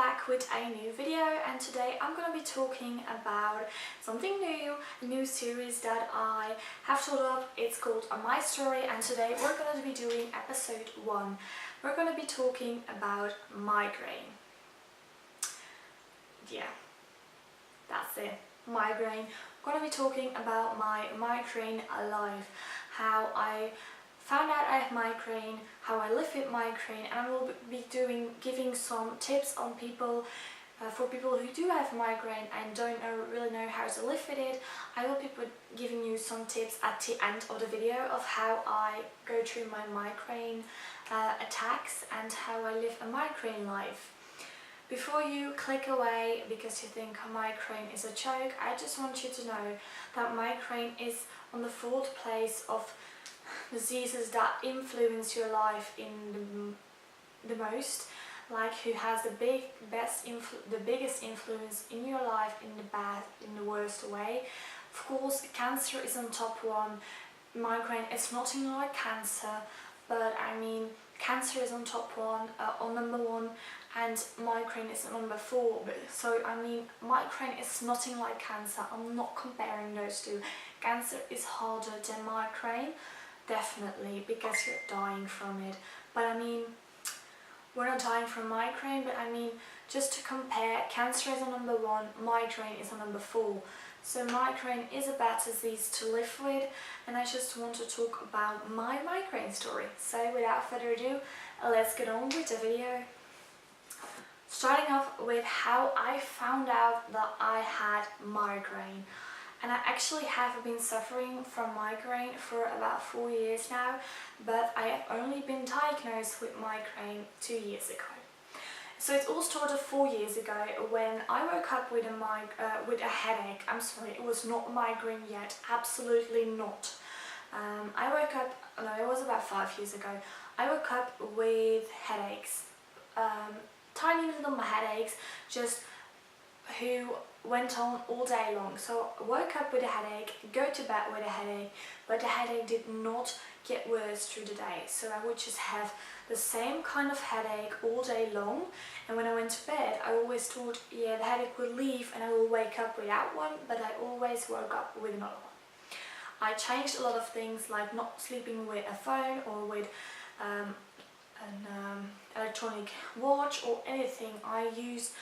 back with a new video, and today I'm going to be talking about something new, a new series that I have thought of. It's called My Story, and today we're going to be doing episode 1. We're going to be talking about migraine. Yeah, that's it, migraine. I'm going to be talking about my migraine life, how I found out I have migraine, how I live with migraine, and I will be giving some tips on people, for people who do have migraine and don't really know how to live with it. I will be giving you some tips at the end of the video of how I go through my migraine attacks and how I live a migraine life. Before you click away because you think migraine is a joke, I just want you to know that migraine is on the 4th place of diseases that influence your life in the most, like who has the biggest influence in your life in the worst way. Of course, cancer is on top 1. Migraine is nothing like cancer, but I mean cancer is on top 1, on number 1, and migraine is on number 4. So I mean migraine is nothing like cancer. I'm not comparing those two. Cancer is harder than migraine. Definitely, because you're dying from it. But I mean, we're not dying from migraine, but I mean, just to compare, cancer is on number 1, migraine is on number 4. So migraine is a bad disease to live with, and I just want to talk about my migraine story. So without further ado, let's get on with the video. Starting off with how I found out that I had migraine. And I actually have been suffering from migraine for about 4 years now, but I have only been diagnosed with migraine 2 years ago. So it all started 4 years ago when I woke up with a headache. I'm sorry, it was not migraine yet, absolutely not. I woke up, no, it was about 5 years ago. I woke up with headaches, tiny little headaches, just who went on all day long. So I woke up with a headache, go to bed with a headache, but the headache did not get worse through the day. So I would just have the same kind of headache all day long, and when I went to bed I always thought, yeah, the headache will leave and I will wake up without one, but I always woke up with another one. I changed a lot of things, like not sleeping with a phone or with an electronic watch or anything. I used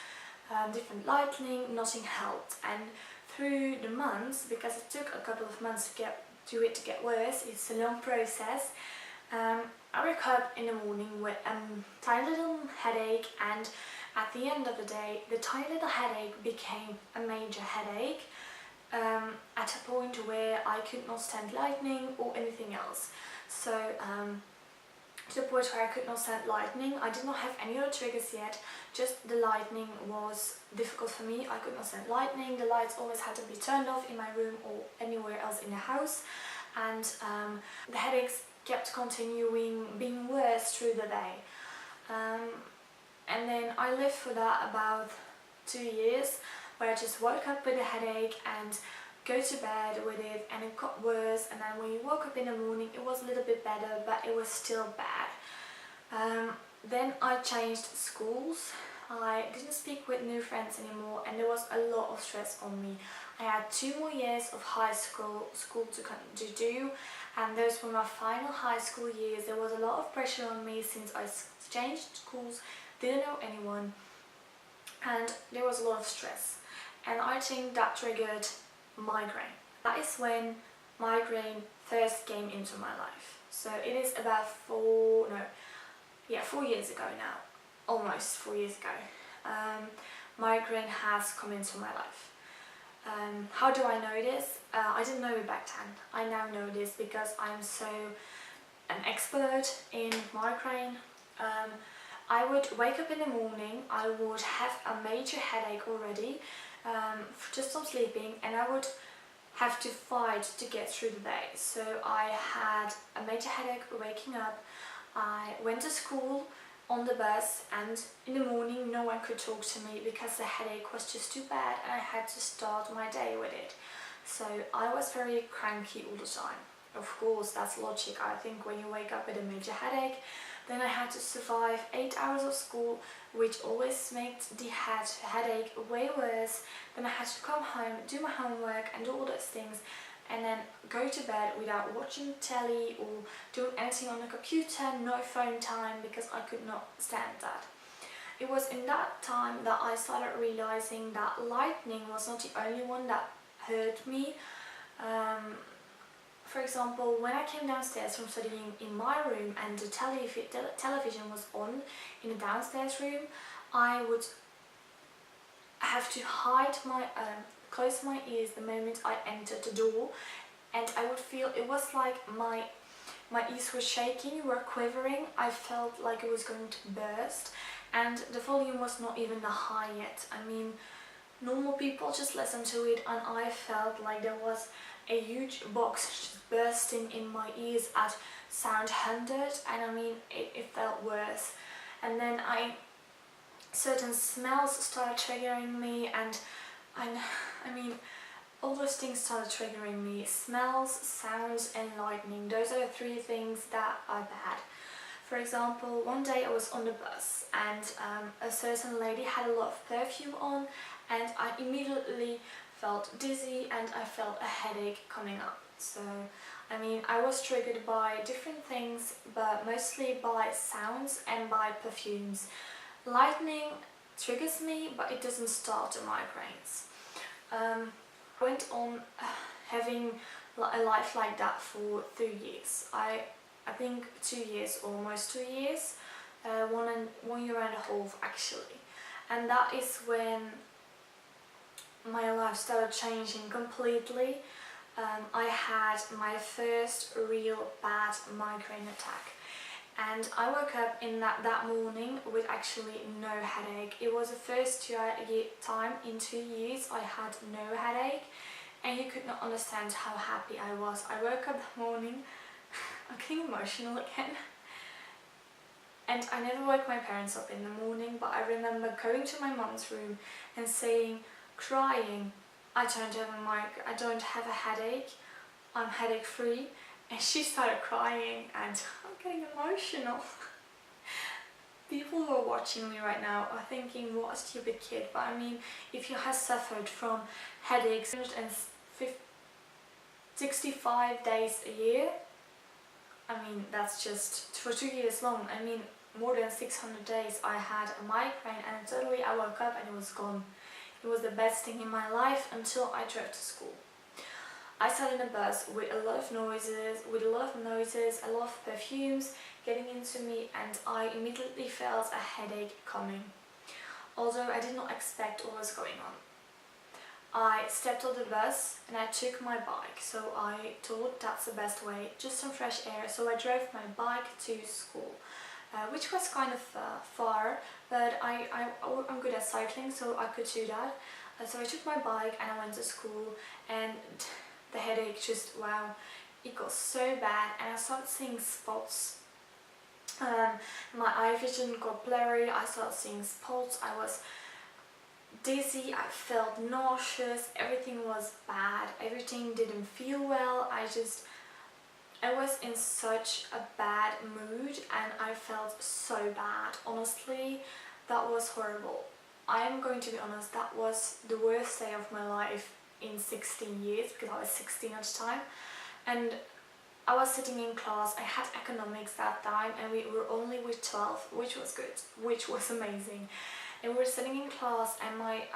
different lighting, nothing helped, and through the months, because it took a couple of months to get worse, it's a long process, I woke up in the morning with a tiny little headache, and at the end of the day the tiny little headache became a major headache, at a point where I could not stand lightning or anything else. So to the point where I could not stand lightning. I did not have any other triggers yet, just the lightning was difficult for me. I could not stand lightning, the lights always had to be turned off in my room or anywhere else in the house, and the headaches kept continuing being worse through the day. And then I lived for that about 2 years, where I just woke up with a headache and go to bed with it, and it got worse, and then when you woke up in the morning it was a little bit better, but it was still bad. Then I changed schools. I didn't speak with new friends anymore, and there was a lot of stress on me. I had 2 more years of high school to do, and those were my final high school years. There was a lot of pressure on me since I changed schools, didn't know anyone, and there was a lot of stress, and I think that triggered migraine. That is when migraine first came into my life. So it is about 4 years ago now, almost 4 years ago. Migraine has come into my life. How do I know this? I didn't know it back then. I now know this because I'm so an expert in migraine. I would wake up in the morning, I would have a major headache already, just from sleeping, and I would have to fight to get through the day. So I had a major headache waking up. I went to school on the bus, and in the morning no one could talk to me because the headache was just too bad, and I had to start my day with it. So I was very cranky all the time. of course that's logic. I think when you wake up with a major headache, then I had to survive 8 hours of school, which always made the headache way worse. Then I had to come home, do my homework and do all those things, and then go to bed without watching telly or doing anything on the computer, no phone time, because I could not stand that. It was in that time that I started realizing that lightning was not the only one that hurt me. For example, when I came downstairs from studying in my room and the television was on in the downstairs room, I would have to close my ears the moment I entered the door, and I would feel it was like my ears were shaking, were quivering. I felt like it was going to burst, and the volume was not even that high yet. I mean, normal people just listen to it, and I felt like there was a huge box just bursting in my ears at sound 100, and I mean it felt worse. And then certain smells started triggering me, and I mean all those things started triggering me. Smells, sounds and lightning, those are the three things that are bad. For example, one day I was on the bus and a certain lady had a lot of perfume on, and I immediately felt dizzy and I felt a headache coming up. So I mean, I was triggered by different things, but mostly by sounds and by perfumes. Lightning triggers me, but it doesn't start the migraines. I went on having a life like that for 3 years. I think 2 years, almost 2 years, 1 year and a half actually. And that is when my life started changing completely. I had my first real bad migraine attack, and I woke up in that morning with actually no headache. It was the first time in 2 years I had no headache, and you could not understand how happy I was. I woke up that morning, I'm getting emotional again, and I never woke my parents up in the morning, but I remember going to my mum's room and saying, crying, I don't have a headache, I'm headache free. And she started crying, and I'm getting emotional. People who are watching me right now are thinking, what a stupid kid, but I mean, if you have suffered from headaches 365 days a year, I mean, that's just for 2 years long. I mean, more than 600 days I had a migraine, and suddenly I woke up and it was gone. It was the best thing in my life until I drove to school. I sat in a bus with a lot of noises, a lot of perfumes getting into me, and I immediately felt a headache coming. Although I did not expect what was going on. I stepped on the bus and I took my bike, so I thought that's the best way, just some fresh air. So I drove my bike to school, which was kind of far, but I'm good at cycling, so I could do that. So I took my bike and I went to school, and the headache just, wow, it got so bad, and I started seeing spots. My eye vision got blurry, I started seeing spots, I was dizzy, I felt nauseous, everything was bad, everything didn't feel well. I was in such a bad mood, and I felt so bad. Honestly, that was horrible. I am going to be honest, that was the worst day of my life in 16 years, because I was 16 at the time, and I was sitting in class. I had economics that time, and we were only with 12, which was good, which was amazing. And we were sitting in class, and I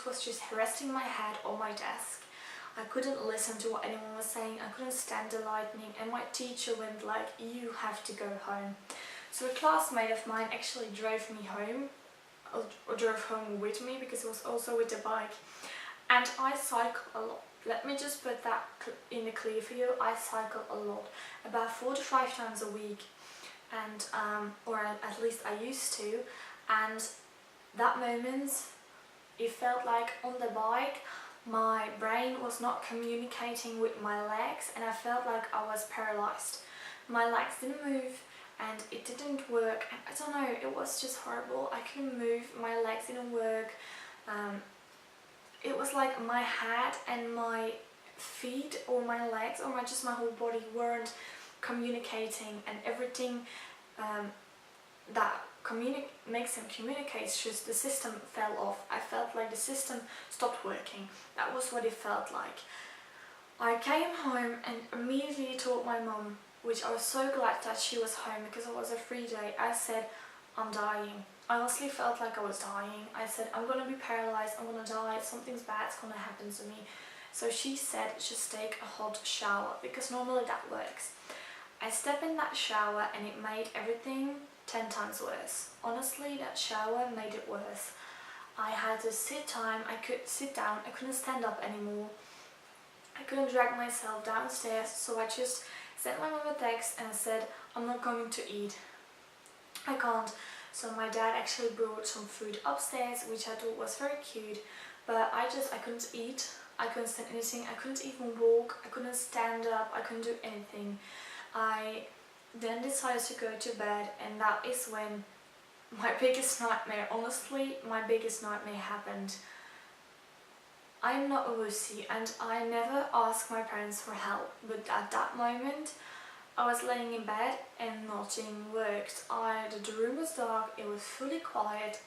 was just resting my head on my desk. I couldn't listen to what anyone was saying, I couldn't stand the lightning, and my teacher went like, you have to go home. So a classmate of mine actually drove me home, or drove home with me, because it was also with the bike. And I cycle a lot. Let me just put that in the clear for you. I cycle a lot, about 4 to 5 times a week, and or at least I used to. And that moment, it felt like on the bike, my brain was not communicating with my legs, and I felt like I was paralyzed. My legs didn't move, and it didn't work. And I don't know, it was just horrible. I couldn't move, my legs didn't work. It was like my head and my feet or my legs or just my whole body weren't communicating, and everything that makes them communicate, just the system fell off. I felt like the system stopped working. That was what it felt like. I came home and immediately told my mum, which I was so glad that she was home because it was a free day. I said, I'm dying. I honestly felt like I was dying. I said, I'm gonna be paralyzed, I'm gonna die, something's bad's gonna happen to me. So she said, just take a hot shower, because normally that works. I stepped in that shower and it made everything 10 times worse. Honestly, that shower made it worse. I had to sit down, I couldn't stand up anymore. I couldn't drag myself downstairs, so I just sent my mum a text and said, I'm not going to eat. I can't. So my dad actually brought some food upstairs, which I thought was very cute, but I couldn't eat, I couldn't stand anything, I couldn't even walk, I couldn't stand up, I couldn't do anything. I then decided to go to bed, and that is when my biggest nightmare, honestly, my biggest nightmare happened. I'm not a wussy and I never ask my parents for help, but at that moment I was laying in bed and nothing worked. The room was dark, it was fully quiet,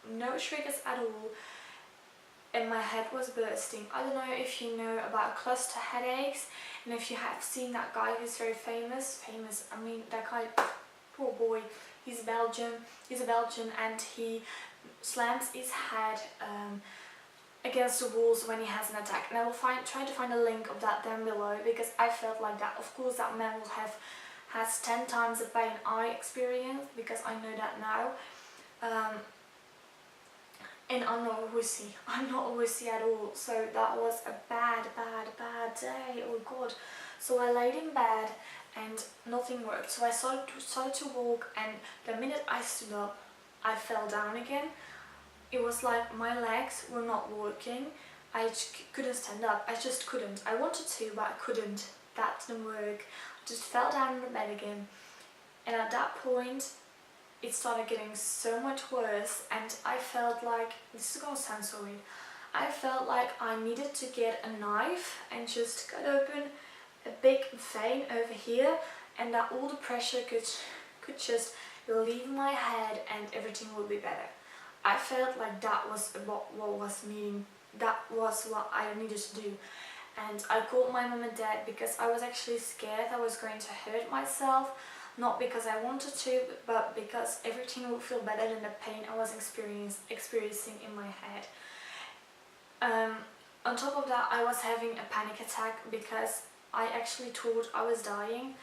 no triggers at all, and my head was bursting. I don't know if you know about cluster headaches, and if you have seen that guy who's very famous, I mean that guy, poor boy, he's a Belgian, and he slams his head against the walls when he has an attack, and I will try to find a link of that down below, because I felt like that. Of course that man has 10 times the pain I experienced, because I know that now, and I'm not a wussy at all. So that was a bad day, oh god. So I laid in bed and nothing worked, so I started to walk, and the minute I stood up I fell down again. It was like my legs were not working. I couldn't stand up. I just couldn't. I wanted to, but I couldn't. That didn't work. I just fell down in the bed again. And at that point, it started getting so much worse, and I felt like, this is gonna sound so weird, I felt like I needed to get a knife and just cut open a big vein over here, and that all the pressure could just leave my head and everything would be better. I felt like that was what I needed to do. And I called my mum and dad because I was actually scared I was going to hurt myself, not because I wanted to, but because everything would feel better than the pain I was experiencing in my head. On top of that, I was having a panic attack because I actually thought I was dying.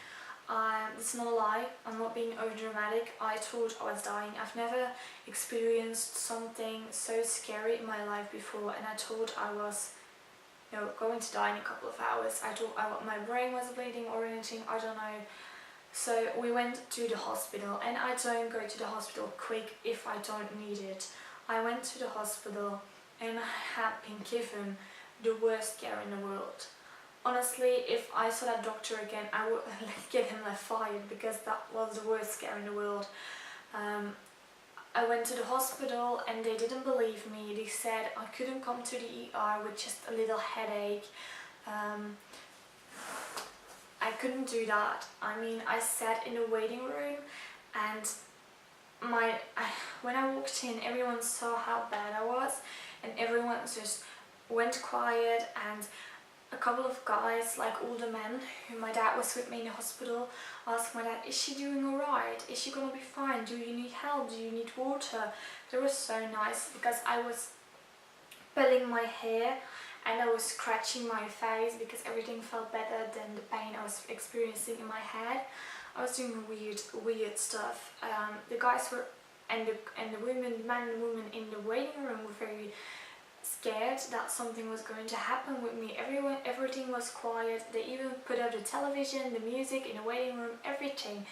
It's not a lie, I'm not being over dramatic. I thought I was dying. I've never experienced something so scary in my life before, and I thought I was going to die in a couple of hours. I thought my brain was bleeding or anything, I don't know. So we went to the hospital, and I don't go to the hospital quick if I don't need it. I went to the hospital and I had been given the worst care in the world. Honestly, if I saw that doctor again, I would get him fired, because that was the worst scare in the world. I went to the hospital and they didn't believe me. They said I couldn't come to the ER with just a little headache. I couldn't do that. I mean, I sat in the waiting room, and when I walked in, everyone saw how bad I was, and everyone just went quiet, and a couple of guys, like older men, who my dad was with me in the hospital, asked my dad, is she doing alright? Is she gonna be fine? Do you need help? Do you need water? They were so nice, because I was pulling my hair and I was scratching my face because everything felt better than the pain I was experiencing in my head. I was doing weird stuff. The guys were, and the women, the man and the woman in the waiting room were very scared that something was going to happen with me. Everything was quiet. They even put out the television, the music in the waiting room, everything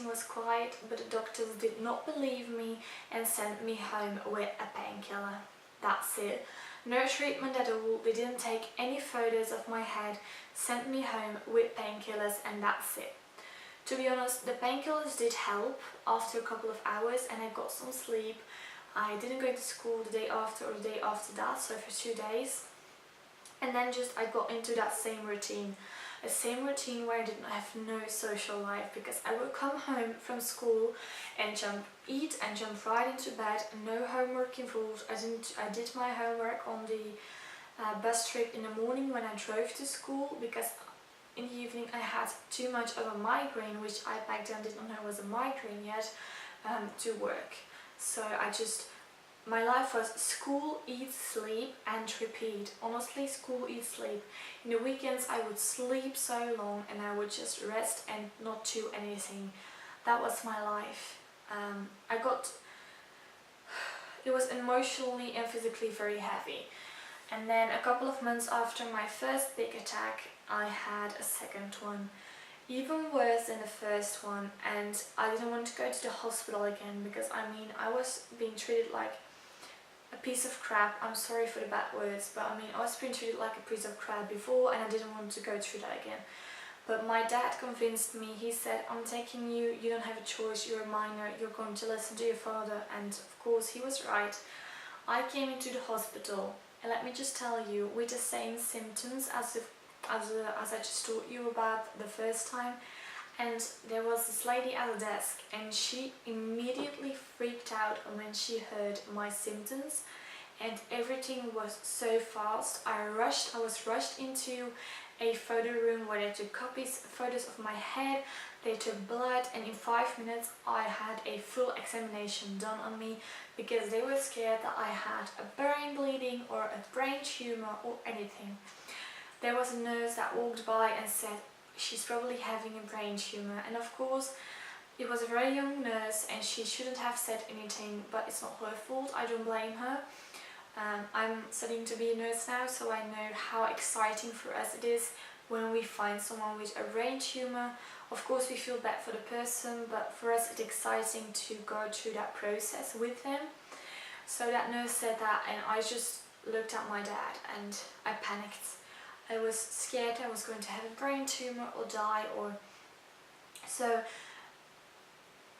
was quiet, but the doctors did not believe me and sent me home with a painkiller. That's it. No treatment at all. They didn't take any photos of my head, sent me home with painkillers, and that's it. To be honest, the painkillers did help after a couple of hours, and I got some sleep. I didn't go to school the day after or the day after that, so for 2 days. And then just I got into that same routine. A same routine where I didn't have no social life, because I would come home from school and eat and jump right into bed, no homework involved. I did my homework on the bus trip in the morning when I drove to school, because in the evening I had too much of a migraine, which I back then did not know was a migraine yet, to work. So my life was school, eat, sleep and repeat. Honestly, school, eat, sleep. In the weekends I would sleep so long and I would just rest and not do anything. That was my life. It was emotionally and physically very heavy. And then a couple of months after my first big attack, I had a second one. Even worse than the first one, and I didn't want to go to the hospital again, because I was being treated like a piece of crap. I'm sorry for the bad words, but I was being treated like a piece of crap before, and I didn't want to go through that again. But my dad convinced me. He said, I'm taking you, you don't have a choice, you're a minor, you're going to listen to your father. And of course he was right. I came into the hospital, and let me just tell you, with the same symptoms as I just told you about the first time. And there was this lady at the desk, and she immediately freaked out when she heard my symptoms, and everything was so fast. I was rushed into a photo room where they took photos of my head, they took blood, and in 5 minutes I had a full examination done on me, because they were scared that I had a brain bleeding or a brain tumor or anything. There was a nurse that walked by and said, she's probably having a brain tumor. And of course, it was a very young nurse and she shouldn't have said anything, but it's not her fault, I don't blame her. I'm studying to be a nurse now, so I know how exciting for us it is when we find someone with a brain tumor. Of course we feel bad for the person, but for us it's exciting to go through that process with them. So that nurse said that, and I just looked at my dad and I panicked. I was scared I was going to have a brain tumor or die. So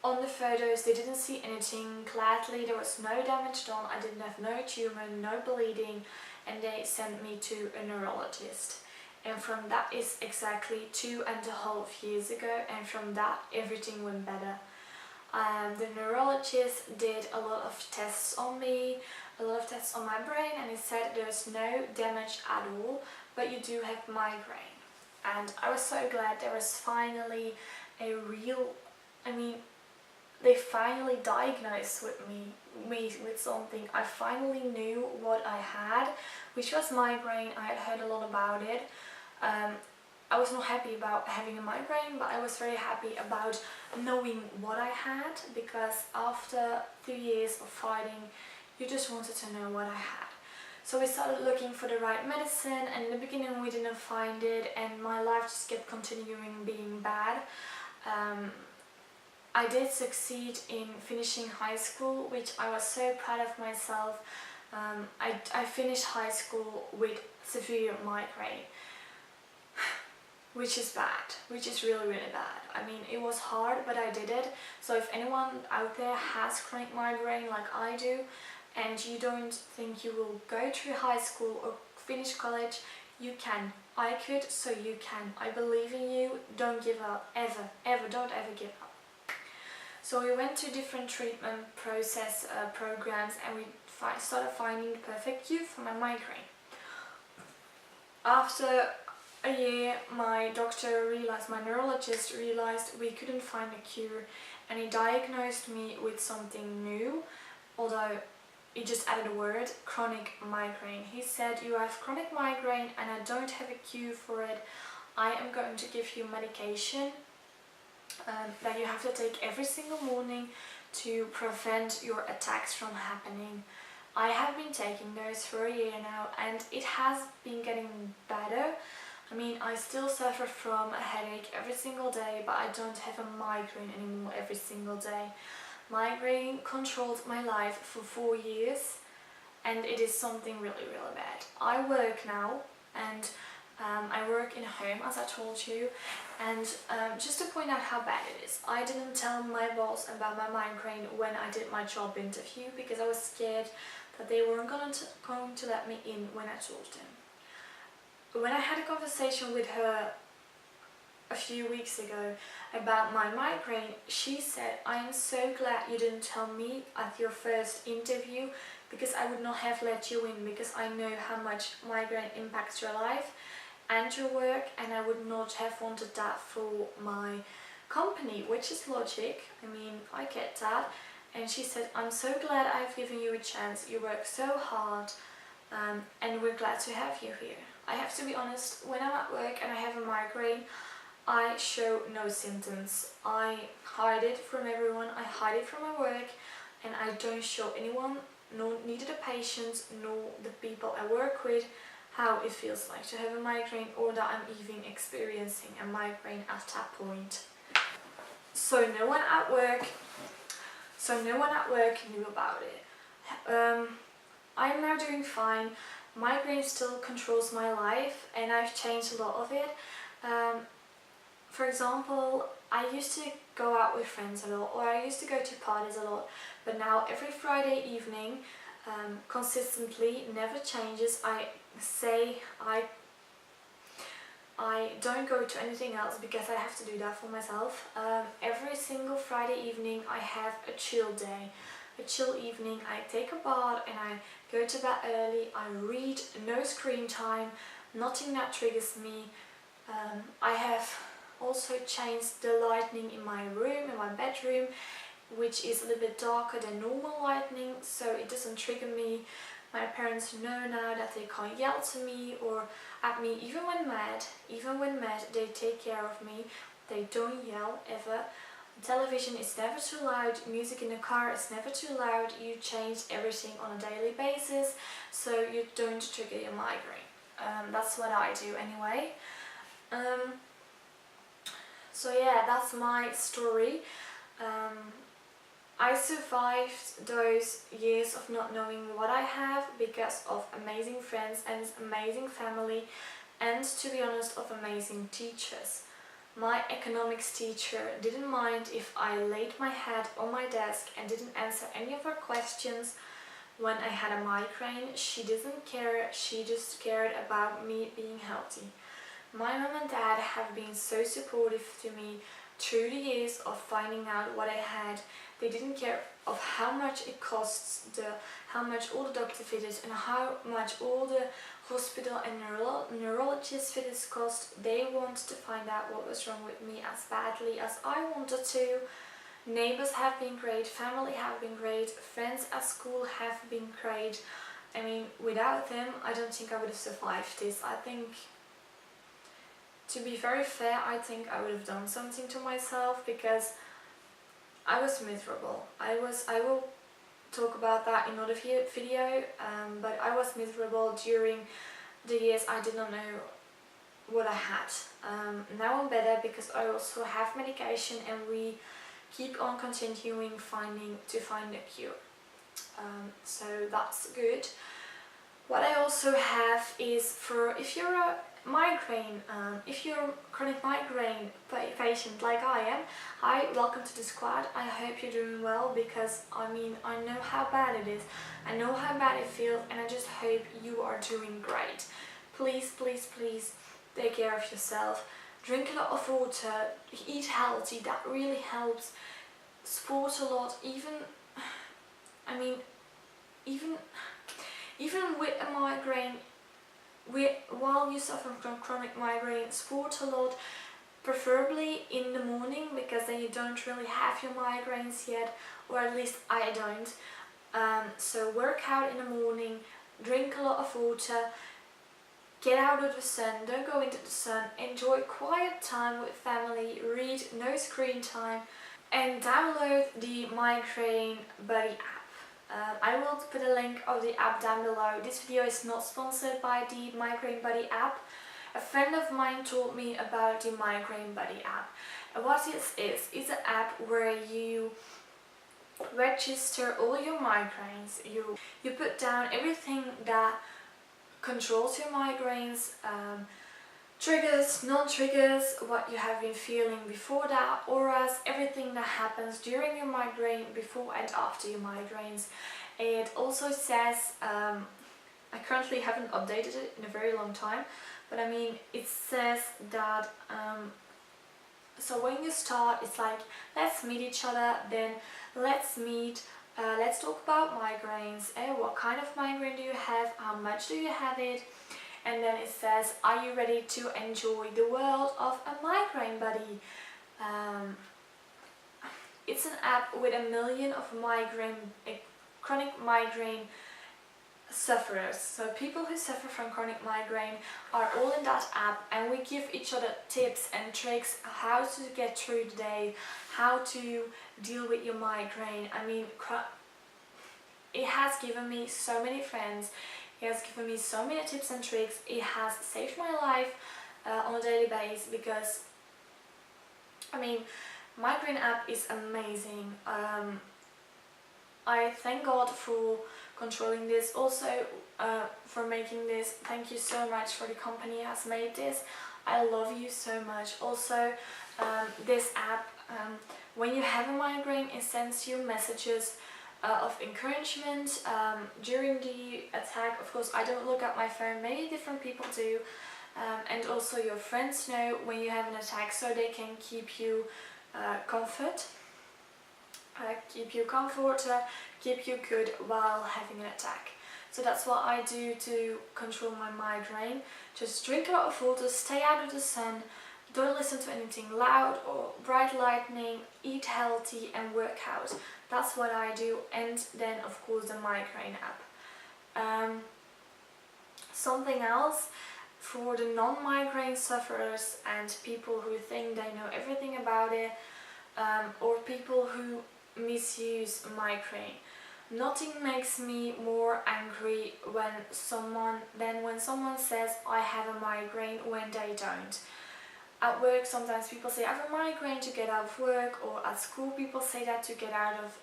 on the photos they didn't see anything. Gladly there was no damage done, I didn't have no tumor, no bleeding, and they sent me to a neurologist. And from that is exactly 2.5 years ago, and from that everything went better. The neurologist did a lot of tests on me, a lot of tests on my brain, and he said there's no damage at all, but you do have migraine. And I was so glad there was finally a real, they finally diagnosed me with something. I finally knew what I had, which was migraine. I had heard a lot about it. I was not happy about having a migraine, but I was very happy about knowing what I had, because after 3 years of fighting, you just wanted to know what I had. So we started looking for the right medicine, and in the beginning we didn't find it, and my life just kept continuing being bad. I did succeed in finishing high school, which I was so proud of myself. I finished high school with severe migraine, which is bad, which is really, really bad. It was hard, but I did it. So if anyone out there has chronic migraine like I do, and you don't think you will go through high school or finish college, you can. I could, so you can. I believe in you. Don't give up, ever, ever, don't ever give up. So we went to different treatment programs, and we started finding the perfect cure for my migraine. After a year, my neurologist realized we couldn't find a cure, and he diagnosed me with something new, although he just added a word, chronic migraine. He said, you have chronic migraine and I don't have a cure for it. I am going to give you medication that you have to take every single morning to prevent your attacks from happening. I have been taking those for a year now, and it has been getting better. I still suffer from a headache every single day, but I don't have a migraine anymore every single day. Migraine controlled my life for 4 years, and it is something really, really bad. I work now, and I work in a home, as I told you, and just to point out how bad it is, I didn't tell my boss about my migraine when I did my job interview, because I was scared that they weren't going to let me in when I told them. when I had a conversation with her a few weeks ago about my migraine, she said, "I am so glad you didn't tell me at your first interview, because I would not have let you in, because I know how much migraine impacts your life and your work, and I would not have wanted that for my company," which is logic. I mean, I get that. And she said, "I'm so glad I've given you a chance. You work so hard, and we're glad to have you here." I have to be honest, when I'm at work and I have a migraine, I show no symptoms. I hide it from everyone, I hide it from my work, and I don't show anyone, neither the patients nor the people I work with, how it feels like to have a migraine, or that I'm even experiencing a migraine at that point. So no one at work knew about it. I am now doing fine. Migraine still controls my life, and I've changed a lot of it. For example, I used to go out with friends a lot, or I used to go to parties a lot, but now every Friday evening, consistently, never changes, I don't go to anything else because I have to do that for myself. Every single Friday evening I have a chill day, a chill evening. I take a bath and I go to bed early. I read, no screen time, nothing that triggers me. I have also changed the lighting in my room, in my bedroom, which is a little bit darker than normal lighting, so it doesn't trigger me. My parents know now that they can't yell to me or at me, even when mad, they take care of me. They don't yell ever. Television is never too loud, music in the car is never too loud. You change everything on a daily basis, so you don't trigger your migraine. That's what I do anyway. So yeah, that's my story. I survived those years of not knowing what I have because of amazing friends and amazing family, and, to be honest, of amazing teachers. My economics teacher didn't mind if I laid my head on my desk and didn't answer any of her questions when I had a migraine. She didn't care, she just cared about me being healthy. My mum and dad have been so supportive to me through the years of finding out what I had. They didn't care of how much it costs, how much all the doctor visits and how much all the hospital and neurologist visits cost. They wanted to find out what was wrong with me as badly as I wanted to. Neighbors have been great, family have been great, friends at school have been great. I mean, without them, I don't think I would have survived this. I think, to be very fair, I think I would have done something to myself because I was miserable. I will talk about that in another video, but I was miserable during the years I did not know what I had. Now I'm better because I also have medication and we keep on continuing to find a cure. So that's good. What I also have is, for if you're a migraine, if you're a chronic migraine patient like I am, hi, welcome to the squad. I hope you're doing well, because I mean, I know how bad it is, I know how bad it feels, and I just hope you are doing great. Please, please, please take care of yourself. Drink a lot of water, eat healthy, that really helps. Sport a lot, even with a migraine, while you suffer from chronic migraine, sport a lot, preferably in the morning, because then you don't really have your migraines yet, or at least I don't. So work out in the morning, drink a lot of water, get out of the sun, don't go into the sun, enjoy quiet time with family, read, no screen time, and download the Migraine Buddy app. I will put a link of the app down below. This video is not sponsored by the Migraine Buddy app. A friend of mine told me about the Migraine Buddy app. And what this is an app where you register all your migraines. You put down everything that controls your migraines, triggers, non-triggers, what you have been feeling before that, auras, everything that happens during your migraine, before and after your migraines. It also says, I currently haven't updated it in a very long time, but I mean it says that so when you start, it's like, let's meet each other, then let's meet, let's talk about migraines, what kind of migraine do you have, how much do you have it, and then it says, are you ready to enjoy the world of a migraine buddy? It's an app with 1 million of chronic migraine sufferers. So people who suffer from chronic migraine are all in that app, and we give each other tips and tricks how to get through the day, how to deal with your migraine. I mean, it has given me so many friends, it has given me so many tips and tricks, it has saved my life on a daily basis, because I mean, migraine app is amazing. I thank God for controlling this, also for making this. Thank you so much for the company has made this. I love you so much. Also, this app, when you have a migraine, it sends you messages of encouragement during the attack. Of course, I don't look at my phone, maybe different people do, and also your friends know when you have an attack, so they can keep you keep you keep you good while having an attack. So that's what I do to control my migraine. Just drink a lot of water, stay out of the sun, don't listen to anything loud or bright lightning, eat healthy and work out. That's what I do. And then of course the migraine app. Something else for the non-migraine sufferers and people who think they know everything about it, or people who misuse migraine. Nothing makes me more angry than when someone says I have a migraine when they don't. At work sometimes people say I have a migraine to get out of work, or at school people say that to get out of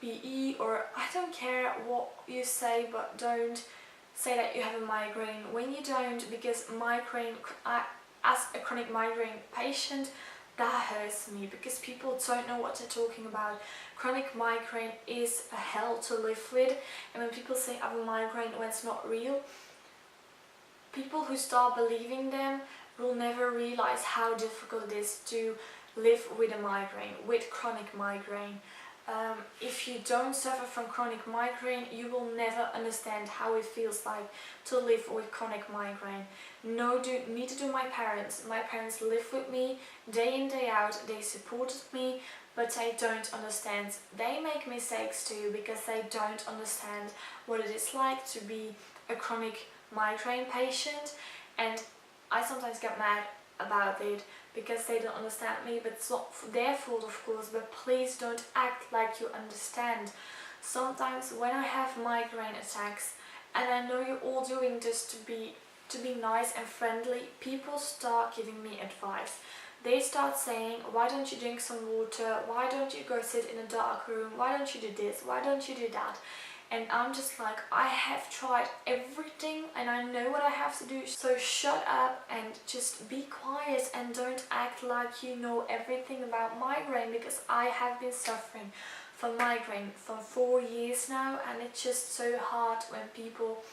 PE, or I don't care what you say, but don't say that you have a migraine when you don't, because migraine, as a chronic migraine patient, that hurts me, because people don't know what they're talking about. Chronic migraine is a hell to live with, and when people say I have a migraine when it's not real, people who start believing them will never realize how difficult it is to live with a migraine, with chronic migraine. If you don't suffer from chronic migraine, you will never understand how it feels like to live with chronic migraine. Neither do my parents. My parents live with me day in, day out. They supported me, but they don't understand. They make mistakes too, because they don't understand what it is like to be a chronic migraine patient, and I sometimes get mad about it because they don't understand me, but it's not their fault of course, but please don't act like you understand. Sometimes when I have migraine attacks, and I know you're all doing this to be nice and friendly, people start giving me advice. They start saying, why don't you drink some water, why don't you go sit in a dark room, why don't you do this, why don't you do that? And I'm just like, I have tried everything and I know what I have to do, so shut up and just be quiet and don't act like you know everything about migraine, because I have been suffering from migraine for 4 years now, and it's just so hard when people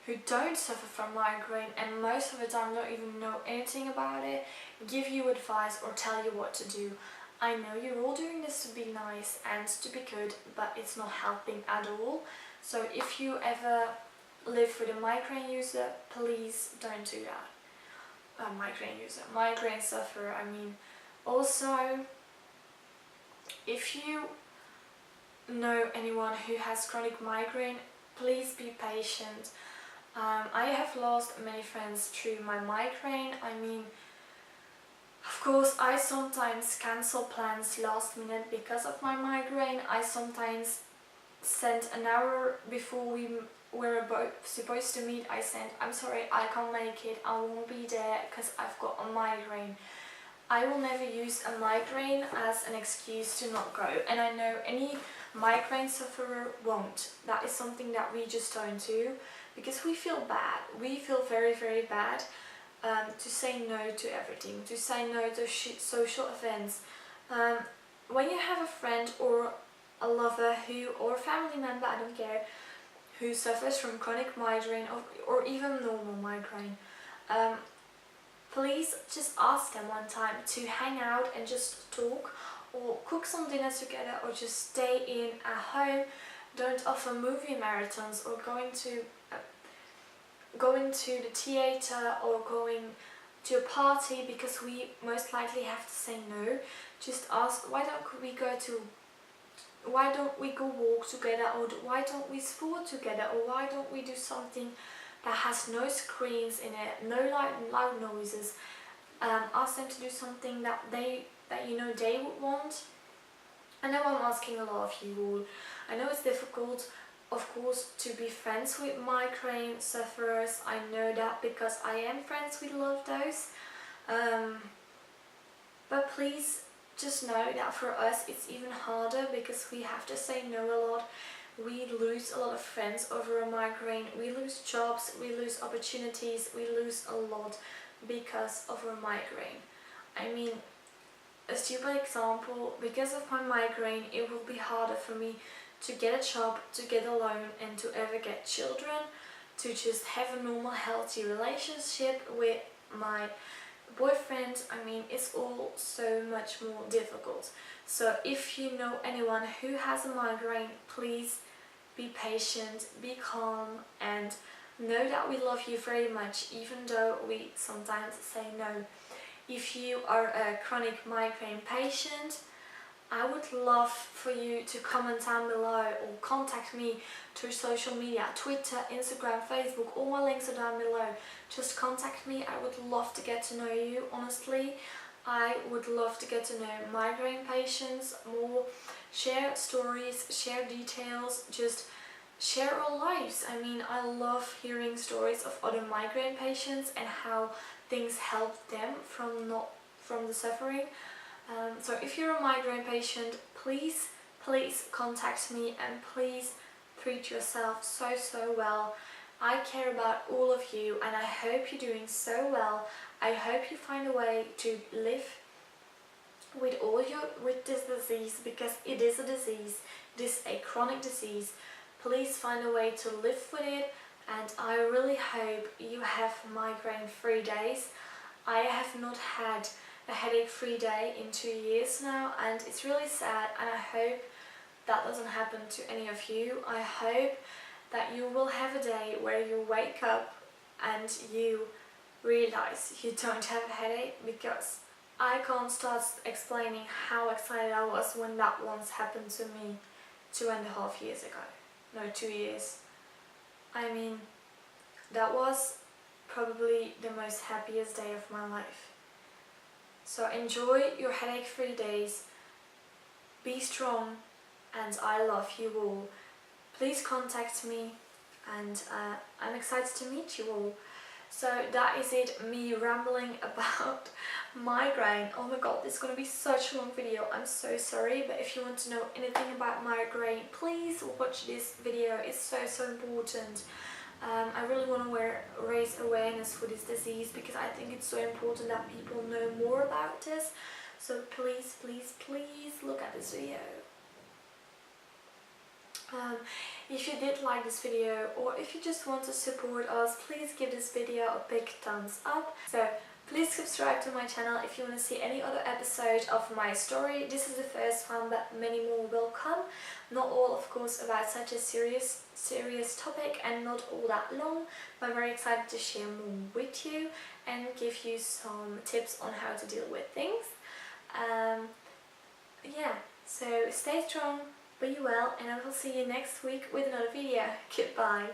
who don't suffer from migraine, and most of the time don't even know anything about it, give you advice or tell you what to do. I know you're all doing this to be nice and to be good, but it's not helping at all. So if you ever live with a migraine user, please don't do that. Migraine sufferer, I mean. Also, if you know anyone who has chronic migraine, please be patient. I have lost many friends through my migraine. I mean, of course, I sometimes cancel plans last minute because of my migraine. I sometimes send an hour before we were supposed to meet, I sent, I'm sorry, I can't make it, I won't be there because I've got a migraine. I will never use a migraine as an excuse to not go, and I know any migraine sufferer won't. That is something that we just don't do, because we feel bad. We feel very, very bad. To say no to everything, to say no to social events. When you have a friend or a lover or a family member, I don't care, who suffers from chronic migraine or even normal migraine, please just ask them one time to hang out and just talk, or cook some dinner together, or just stay in at home. Don't offer movie marathons or going to the theatre or going to a party, because we most likely have to say no. Just ask, why don't we go walk together, or why don't we sport together, or why don't we do something that has no screens in it, no loud noises. Ask them to do something that you know they would want. I know I'm asking a lot of you all. I know it's difficult, of course, to be friends with migraine sufferers. I know that because I am friends with a lot of those. But please just know that for us it's even harder, because we have to say no a lot. We lose a lot of friends over a migraine. We lose jobs, we lose opportunities, we lose a lot because of a migraine. I mean, a stupid example, because of my migraine it will be harder for me to get a job, to get a loan, and to ever get children, to just have a normal healthy relationship with my boyfriend. I mean, it's all so much more difficult. So if you know anyone who has a migraine, please be patient, be calm, and know that we love you very much, even though we sometimes say no. If you are a chronic migraine patient, I would love for you to comment down below or contact me through social media, Twitter, Instagram, Facebook. All my links are down below. Just contact me. I would love to get to know you, honestly. I would love to get to know migraine patients more, share stories, share details, just share our lives. I mean, I love hearing stories of other migraine patients and how things help them from the suffering. So if you're a migraine patient, please contact me, and please treat yourself so well. I care about all of you, and I hope you're doing so well. I hope you find a way to live with this disease, because it is a disease. It is a chronic disease. Please find a way to live with it, and I really hope you have migraine-free days. I have not had a headache-free day in 2 years now, and it's really sad, and I hope that doesn't happen to any of you. I hope that you will have a day where you wake up and you realize you don't have a headache, because I can't start explaining how excited I was when that once happened to me 2.5 years ago. No, 2 years. I mean, that was probably the most happiest day of my life. So enjoy your headache-free days, be strong, and I love you all. Please contact me, and I'm excited to meet you all. So that is it, me rambling about migraine. Oh my god, this is going to be such a long video, I'm so sorry, but if you want to know anything about migraine, please watch this video. It's so important. I really want to raise awareness for this disease, because I think it's so important that people know more about this. So please look at this video. If you did like this video, or if you just want to support us, please give this video a big thumbs up. So please subscribe to my channel if you want to see any other episode of my story. This is the first one, but many more will come. Not all, of course, about such a serious topic, and not all that long, but I'm very excited to share more with you and give you some tips on how to deal with things. Yeah, so stay strong, be well, and I will see you next week with another video. Goodbye.